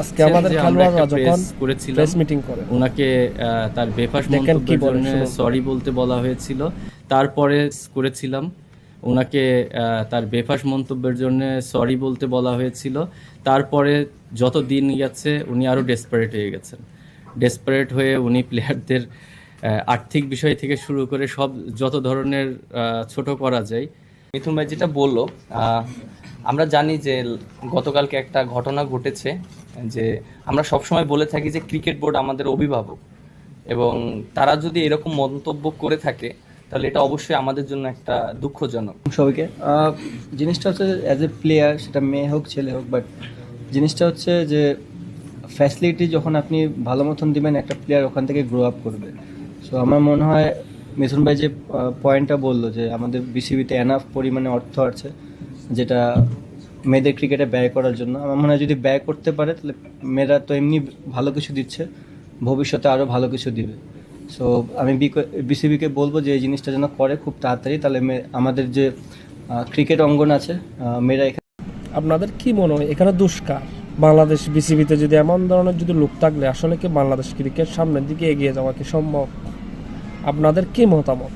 আজকে আমাদের খেলোয়াড়রা যখন প্রেস মিটিং করে ওনাকে তার বেফাস মন্তব্যের জন্য সরি বলতে বলা হয়েছিল, তারপরে করেছিলাম ওনাকে তার বেফাস মন্তব্যের জন্য সরি বলতে বলা হয়েছিল। তারপরে যত দিন গেছে উনি আরও ডেসপারেট হয়ে গেছেন। ডেসপারেট হয়ে উনি প্লেয়ারদের আর্থিক বিষয় থেকে শুরু করে সব যত ধরনের ছোট করা যায়। মিথুন ভাই যেটা বললো, আমরা জানি যে গতকালকে একটা ঘটনা ঘটেছে, যে আমরা সবসময় বলে থাকি যে ক্রিকেট বোর্ড আমাদের অভিভাবক, এবং তারা যদি এরকম মন্তব্য করে থাকে তাহলে এটা অবশ্যই আমাদের জন্য একটা দুঃখজনক। সবাইকে জিনিসটা হচ্ছে অ্যাজ এ প্লেয়ার, সেটা মেয়ে হোক ছেলে হোক, বাট জিনিসটা হচ্ছে যে ফ্যাসিলিটি যখন আপনি ভালো মতন দিবেন, একটা প্লেয়ার ওখান থেকে গ্রো আপ করবে। সো আমার মনে হয় মিথুন ভাই যে পয়েন্টটা বললো যে আমাদের বিসিবিতে এনাফ পরিমাণে অর্থ আছে যেটা মেয়েদের ক্রিকেটে ব্যয় করার জন্য। আমার মনে হয় যদি ব্যয় করতে পারে তাহলে মেয়েরা তো এমনি ভালো কিছু দিচ্ছে, ভবিষ্যতে আরও ভালো কিছু দিবে। সো আমি বিসিবিকে বলবো যে এই জিনিসটা যেন করে খুব তাড়াতাড়ি, তাহলে আমাদের যে ক্রিকেট অঙ্গন আছে মেয়েরা এখানে। আপনাদের কি মনে হয় এখানে দুষ্কার? বাংলাদেশ বিসিবিতে যদি এমন ধরনের যদি লোক থাকলে আসলে কি বাংলাদেশ ক্রিকেট সামনের দিকে এগিয়ে যাওয়া কি সম্ভব? আপনাদের কি মতামত?